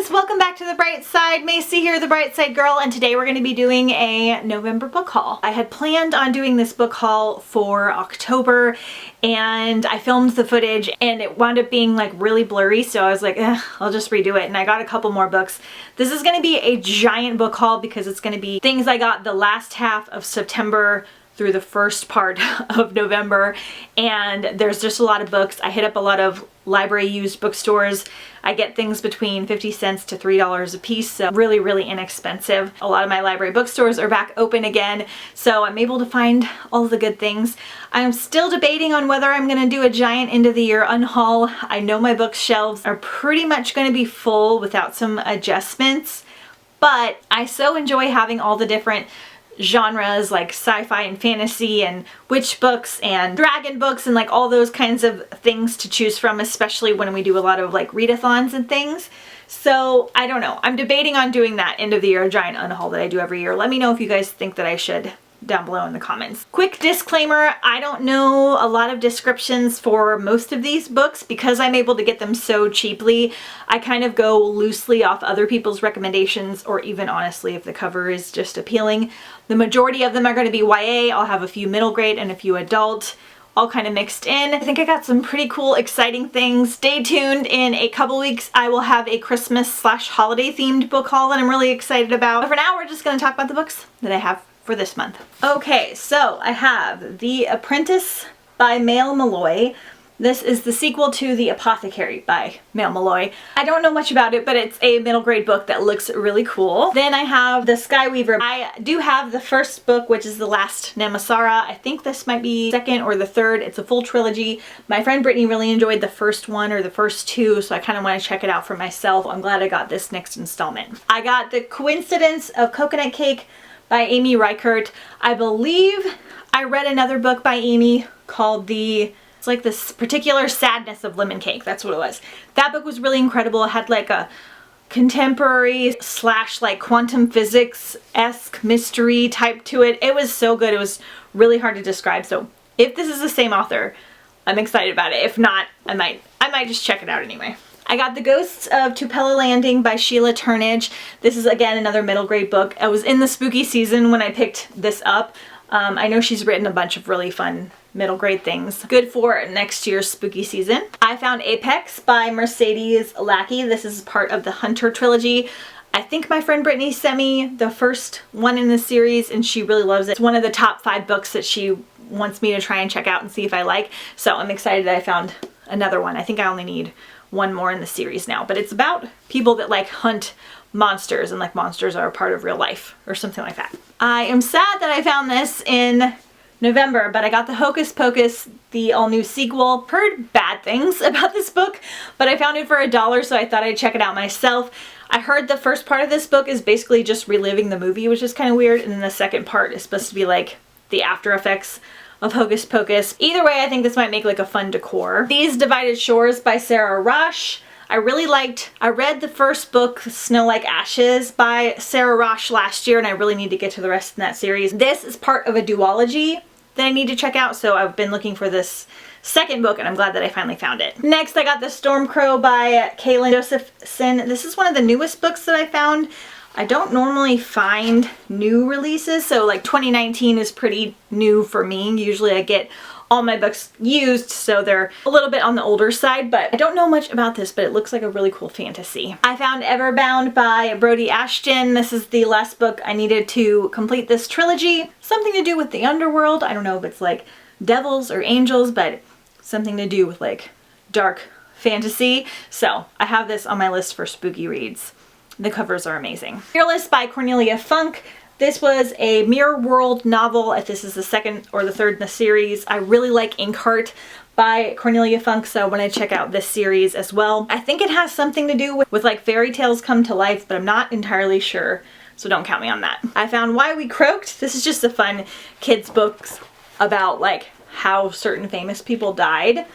friends, welcome back to The Bright Side. Macy here, The Bright Side Girl, and today we're going to be doing a November book haul. I had planned on doing this book haul for October, and I filmed the footage and it wound up being like really blurry, so I was like, I'll just redo it, and I got a couple more books. This is going to be a giant book haul because it's going to be things I got the last half of September through the first part of November, and there's just a lot of books. I hit up a lot of library used bookstores. I get things between 50 cents to $3 a piece, so really, really inexpensive. A lot of my library bookstores are back open again, so I'm able to find all the good things. I'm still debating on whether I'm gonna do a giant end of the year unhaul. I know my bookshelves are pretty much gonna be full without some adjustments, but I so enjoy having all the different genres like sci-fi and fantasy and witch books and dragon books and like all those kinds of things to choose from, especially when we do a lot of like readathons and things. So I don't know, I'm debating on doing that end of the year giant unhaul that I do every year. Let me know if you guys think that I should down below in the comments. Quick disclaimer, I don't know a lot of descriptions for most of these books because I'm able to get them so cheaply. I kind of go loosely off other people's recommendations, or even honestly if the cover is just appealing. The majority of them are going to be YA. I'll have a few middle grade and a few adult, all kind of mixed in. I think I got some pretty cool, exciting things. Stay tuned. In a couple weeks, I will have a Christmas/holiday themed book haul that I'm really excited about. But for now, we're just going to talk about the books that I have for this month. Okay, so I have The Apprentice by Mail Malloy. This is the sequel to The Apothecary by Mail Malloy. I don't know much about it, but it's a middle grade book that looks really cool. Then I have The Skyweaver. I do have the first book, which is The Last Namasara. I think this might be second or the third. It's a full trilogy. My friend Brittany really enjoyed the first one or the first two, so I kind of want to check it out for myself. I'm glad I got this next installment. I got The Coincidence of Coconut Cake by Amy Reichert. I believe I read another book by Amy called it's like This Particular Sadness of Lemon Cake. That's what it was. That book was really incredible. It had like a contemporary / like quantum physics-esque mystery type to it. It was so good. It was really hard to describe. So if this is the same author, I'm excited about it. If not, I might just check it out anyway. I got The Ghosts of Tupelo Landing by Sheila Turnage. This is again another middle grade book. I was in the spooky season when I picked this up. I know she's written a bunch of really fun middle grade things. Good for next year's spooky season. I found Apex by Mercedes Lackey. This is part of the Hunter trilogy. I think my friend Brittany sent me the first one in the series and she really loves it. It's one of the top 5 books that she wants me to try and check out and see if I like. So I'm excited that I found another one. I think I only need one more in the series now, but it's about people that like hunt monsters and like monsters are a part of real life or something like that. I am sad that I found this in November, but I got the Hocus Pocus, the all-new sequel. Heard bad things about this book, but I found it for $1, so I thought I'd check it out myself. I heard the first part of this book is basically just reliving the movie, which is kind of weird, and then the second part is supposed to be like the after effects of Hocus Pocus. Either way, I think this might make like a fun decor. These Divided Shores by Sarah Rosh. I read the first book, Snow Like Ashes by Sarah Rosh last year, and I really need to get to the rest in that series. This is part of a duology that I need to check out, so I've been looking for this second book and I'm glad that I finally found it. Next, I got The Stormcrow by Kayla Josephson. This is one of the newest books that I found. I don't normally find new releases, so like 2019 is pretty new for me. Usually I get all my books used, so they're a little bit on the older side, but I don't know much about this, but it looks like a really cool fantasy. I found Everbound by Brody Ashton. This is the last book I needed to complete this trilogy. Something to do with the underworld. I don't know if it's like devils or angels, but something to do with like dark fantasy. So I have this on my list for spooky reads. The covers are amazing. Fearless by Cornelia Funk. This was a Mirror World novel. If this is the second or the third in the series. I really like Inkheart by Cornelia Funk, so I want to check out this series as well. I think it has something to do with like fairy tales come to life, but I'm not entirely sure, so don't count me on that. I found Why We Croaked. This is just a fun kids book about like how certain famous people died.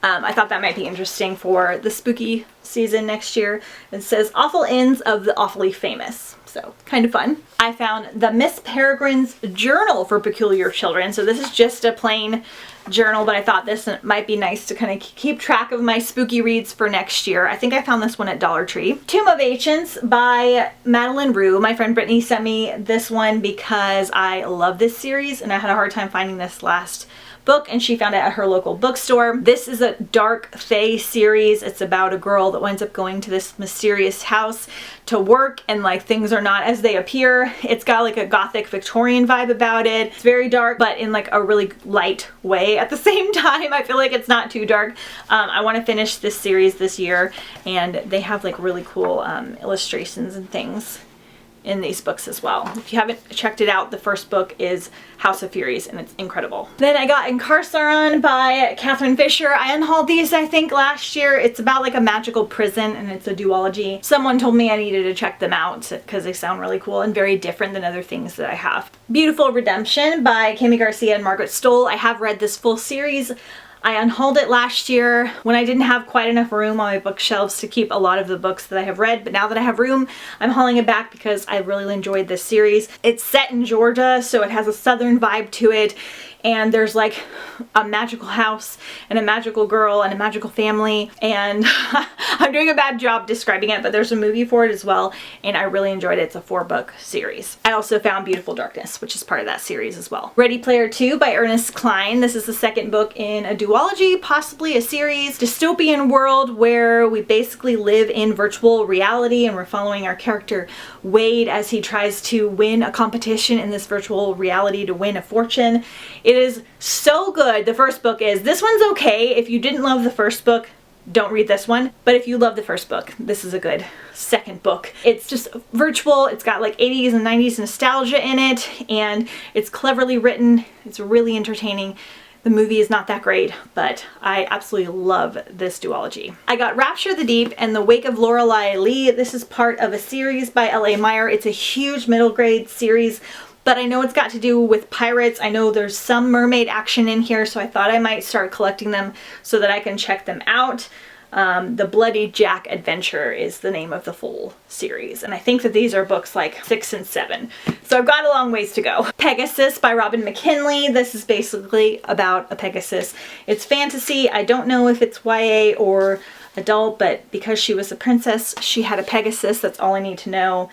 I thought that might be interesting for the spooky season next year. It says Awful Ends of the Awfully Famous. So kind of fun. I found the Miss Peregrine's Journal for Peculiar Children. So this is just a plain journal, but I thought this might be nice to kind of keep track of my spooky reads for next year. I think I found this one at Dollar Tree. Tomb of Ancients by Madeline Rue. My friend Brittany sent me this one because I love this series and I had a hard time finding this last book, and she found it at her local bookstore. This is a dark fae series. It's about a girl that winds up going to this mysterious house to work, and like things are not as they appear. It's got like a gothic Victorian vibe about it. It's very dark, but in like a really light way at the same time. I feel like it's not too dark. I want to finish this series this year, and they have like really cool illustrations and things in these books as well. If you haven't checked it out, the first book is House of Furies and it's incredible. Then I got Incarcerant by Catherine Fisher. I unhauled these I think last year. It's about like a magical prison and it's a duology. Someone told me I needed to check them out because they sound really cool and very different than other things that I have. Beautiful Redemption by Garcia and Margaret Stohl. I have read this full series. I unhauled it last year when I didn't have quite enough room on my bookshelves to keep a lot of the books that I have read, but now that I have room, I'm hauling it back because I really enjoyed this series. It's set in Georgia, so it has a southern vibe to it, and there's like a magical house and a magical girl and a magical family, and I'm doing a bad job describing it, but there's a movie for it as well, and I really enjoyed it. It's a 4-book series. I also found Beautiful Darkness, which is part of that series as well. Ready Player 2 by Ernest Cline. This is the second book in a duology, possibly a series. Dystopian world where we basically live in virtual reality, and we're following our character Wade as he tries to win a competition in this virtual reality to win a fortune. It is so good. The first book is. This one's okay. If you didn't love the first book, don't read this one. But if you love the first book, this is a good second book. It's just virtual. It's got like 80s and 90s nostalgia in it, and it's cleverly written. It's really entertaining. The movie is not that great, but I absolutely love this duology. I got Rapture the Deep and The Wake of Lorelei Lee. This is part of a series by L.A. Meyer. It's a huge middle grade series, but I know it's got to do with pirates. I know there's some mermaid action in here, so I thought I might start collecting them so that I can check them out. The Bloody Jack Adventure is the name of the full series, and I think that these are books like 6 and 7. So I've got a long ways to go. Pegasus by Robin McKinley. This is basically about a Pegasus. It's fantasy. I don't know if it's YA or adult, but because she was a princess, she had a Pegasus. That's all I need to know.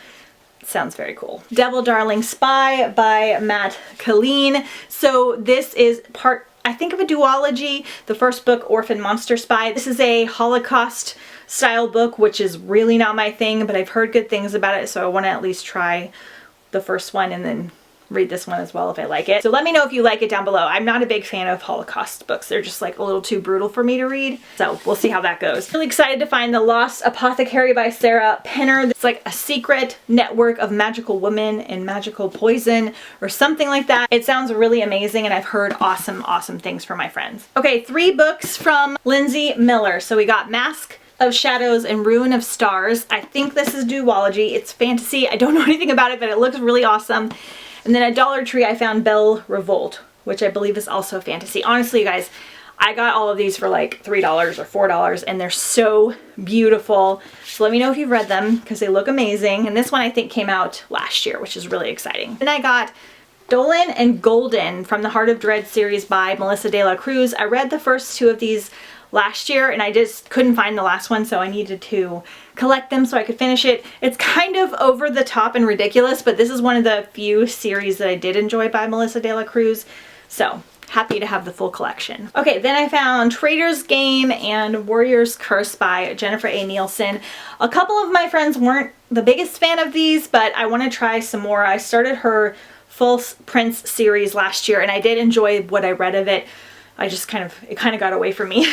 Sounds very cool. Devil Darling Spy by Matt Colleen. So this is part, I think, of a duology. The first book, Orphan Monster Spy. This is a Holocaust style book, which is really not my thing, but I've heard good things about it, so I want to at least try the first one and then read this one as well if I like it. So let me know if you like it down below. I'm not a big fan of Holocaust books. They're just like a little too brutal for me to read. So we'll see how that goes. Really excited to find The Lost Apothecary by Sarah Penner. It's like a secret network of magical women and magical poison or something like that. It sounds really amazing, and I've heard awesome things from my friends. Okay, 3 books from Lindsay Miller. So we got Mask of Shadows and Ruin of Stars. I think this is duology. It's fantasy. I don't know anything about it, but it looks really awesome. And then at Dollar Tree, I found Belle Revolt, which I believe is also fantasy. Honestly, you guys, I got all of these for like $3 or $4, and they're so beautiful. So let me know if you've read them, because they look amazing. And this one I think came out last year, which is really exciting. Then I got Dolan and Golden from the Heart of Dread series by Melissa de la Cruz. I read the first 2 of these last year, and I just couldn't find the last one, so I needed to collect them so I could finish it. It's kind of over the top and ridiculous, but this is one of the few series that I did enjoy by Melissa de la Cruz, so happy to have the full collection. Okay, then I found Traitor's Game and Warrior's Curse by Jennifer A. Nielsen. A couple of my friends weren't the biggest fan of these, but I want to try some more. I started her False Prince series last year, and I did enjoy what I read of it. It kind of got away from me.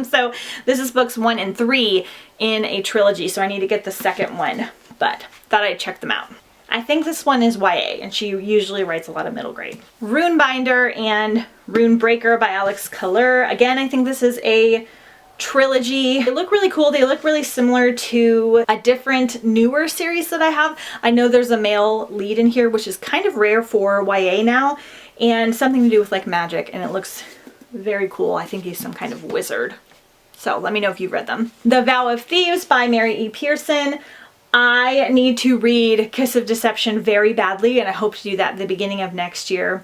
So this is books 1 and 3 in a trilogy, so I need to get the second one, but thought I'd check them out. I think this one is YA, and she usually writes a lot of middle grade. Runebinder and Runebreaker by Alex Kaler. Again, I think this is a trilogy. They look really cool. They look really similar to a different newer series that I have. I know there's a male lead in here, which is kind of rare for YA now, and something to do with like magic, and it looks very cool. I think he's some kind of wizard. So let me know if you've read them. The Vow of Thieves by Mary E. Pearson. I need to read Kiss of Deception very badly, and I hope to do that at the beginning of next year.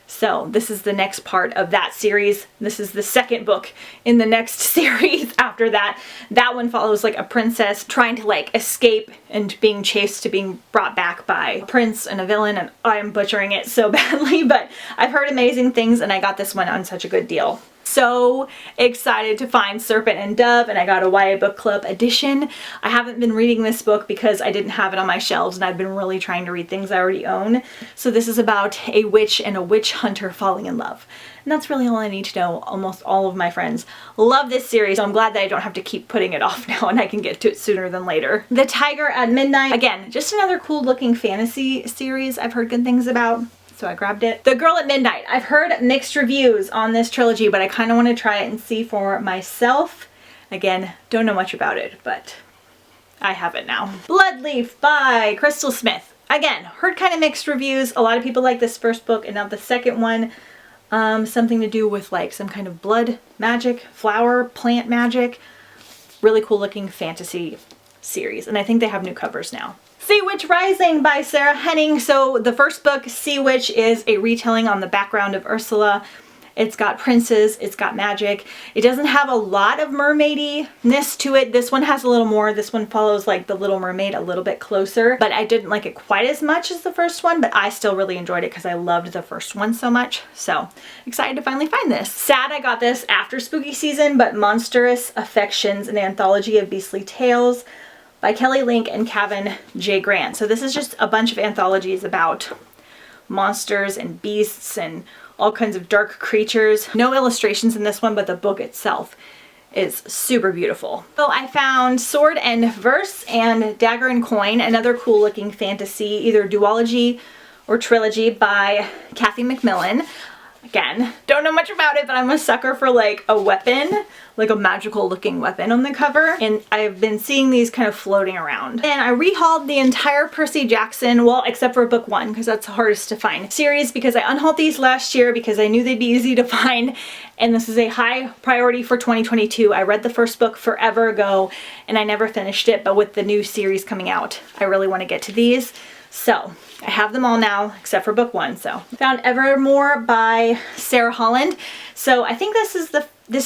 So this is the next part of that series. This is the second book in the next series after that. That one follows like a princess trying to like escape and being chased to being brought back by a prince and a villain, and I am butchering it so badly, but I've heard amazing things and I got this one on such a good deal. So excited to find Serpent and Dove, and I got a YA Book Club edition. I haven't been reading this book because I didn't have it on my shelves and I've been really trying to read things I already own. So this is about a witch and a witch hunter falling in love. And that's really all I need to know. Almost all of my friends love this series, so I'm glad that I don't have to keep putting it off now and I can get to it sooner than later. The Tiger at Midnight. Again, just another cool looking fantasy series I've heard good things about, so I grabbed it. The Girl at Midnight. I've heard mixed reviews on this trilogy, but I kind of want to try it and see for myself. Again, don't know much about it, but I have it now. Bloodleaf by Crystal Smith. Again, heard kind of mixed reviews. A lot of people like this first book and now the second one. Something to do with like some kind of blood magic, flower, plant magic. Really cool looking fantasy series, and I think they have new covers now. Sea Witch Rising by Sarah Henning. So the first book, Sea Witch, is a retelling on the background of Ursula. It's got princes, it's got magic. It doesn't have a lot of mermaidiness to it. This one has a little more. This one follows like the Little Mermaid a little bit closer, but I didn't like it quite as much as the first one, but I still really enjoyed it because I loved the first one so much. So excited to finally find this. Sad I got this after spooky season, but Monstrous Affections, an anthology of beastly tales by Kelly Link and Kevin J. Grant. So this is just a bunch of anthologies about monsters and beasts and all kinds of dark creatures. No illustrations in this one, but the book itself is super beautiful. So I found Sword and Verse and Dagger and Coin, another cool looking fantasy, either duology or trilogy by Kathy McMillan. Again, don't know much about it, but I'm a sucker for like a weapon, like a magical looking weapon on the cover. And I've been seeing these kind of floating around. And I rehauled the entire Percy Jackson, well, except for book 1, because that's the hardest to find, series, because I unhauled these last year because I knew they'd be easy to find. And this is a high priority for 2022. I read the first book forever ago and I never finished it, but with the new series coming out, I really want to get to these. So I have them all now except for book 1. So found Evermore by Sarah Holland. So I think this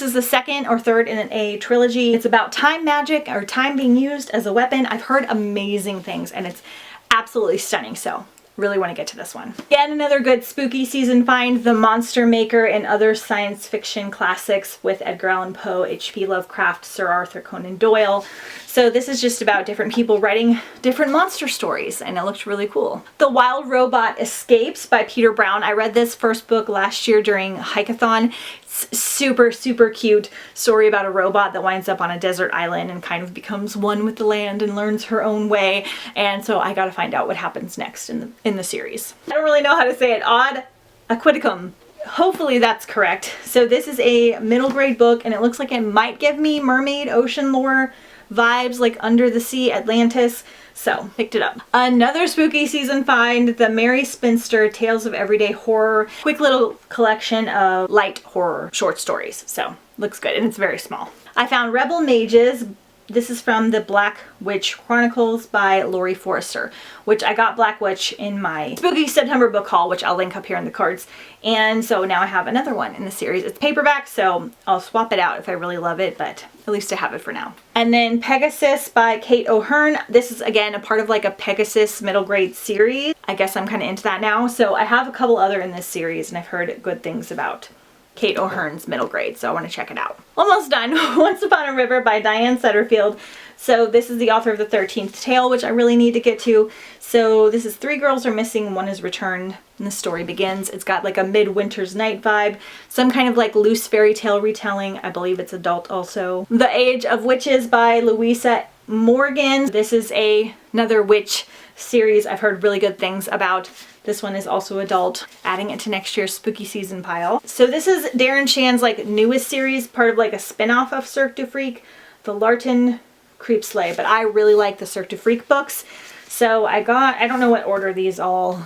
is the second or third in a trilogy. It's about time magic, or time being used as a weapon. I've heard amazing things and it's absolutely stunning. So really want to get to this one. Again, another good spooky season find, The Monster Maker and Other Science Fiction Classics with Edgar Allan Poe, H.P. Lovecraft, Sir Arthur Conan Doyle. So this is just about different people writing different monster stories, and it looked really cool. The Wild Robot Escapes by Peter Brown. I read this first book last year during Hike-a-thon. It's super, super cute story about a robot that winds up on a desert island and kind of becomes one with the land and learns her own way. And so I gotta find out what happens next in the series. I don't really know how to say it. Odd Aquaticum. Hopefully that's correct. So this is a middle grade book and it looks like it might give me mermaid ocean lore vibes, like Under the Sea, Atlantis. So picked it up. Another spooky season find, The Merry Spinster Tales of Everyday Horror. Quick little collection of light horror short stories. So looks good and it's very small. I found Rebel Mages. This is from the Black Witch Chronicles by Laurie Forrester, which I got Black Witch in my spooky September book haul, which I'll link up here in the cards. And so now I have another one in the series. It's paperback, so I'll swap it out if I really love it, but at least I have it for now. And then Pegasus by Kate O'Hearn. This is again a part of like a Pegasus middle grade series. I guess I'm kind of into that now. So I have a couple other in this series and I've heard good things about Kate O'Hearn's middle grade, so I want to check it out. Almost done. Once Upon a River by Diane Setterfield. So this is the author of the 13th tale, which I really need to get to. So this is 3 girls are missing, 1 is returned, and the story begins. It's got like a Midwinter's Night vibe, some kind of like loose fairy tale retelling. I believe it's adult also. The Age of Witches by Louisa Morgan. This is another witch series I've heard really good things about. This one is also adult, adding it to next year's spooky season pile. So this is Darren Shan's like newest series, part of like a spin-off of Cirque du Freak, The Larton Creep Sleigh, but I really like the Cirque du Freak books. So I don't know what order these all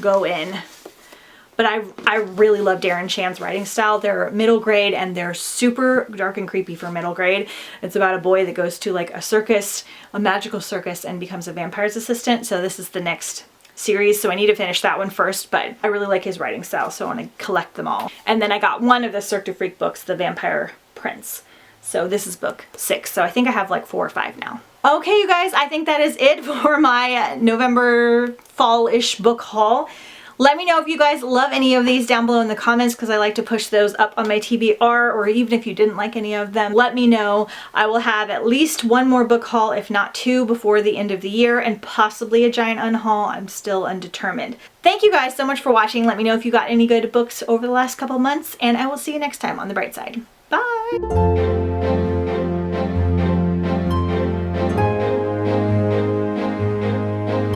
go in, But I really love Darren Chan's writing style. They're middle grade and they're super dark and creepy for middle grade. It's about a boy that goes to like a circus, a magical circus, and becomes a vampire's assistant. So this is the next series, so I need to finish that one first, but I really like his writing style, so I want to collect them all. And then I got one of the Cirque du Freak books, The Vampire Prince. So this is book 6, so I think I have like 4 or 5 now. Okay, you guys, I think that is it for my November fall-ish book haul. Let me know if you guys love any of these down below in the comments, because I like to push those up on my TBR, or even if you didn't like any of them, let me know. I will have at least 1 more book haul, if not 2, before the end of the year, and possibly a giant unhaul. I'm still undetermined. Thank you guys so much for watching. Let me know if you got any good books over the last couple months, and I will see you next time on The Bright Side. Bye!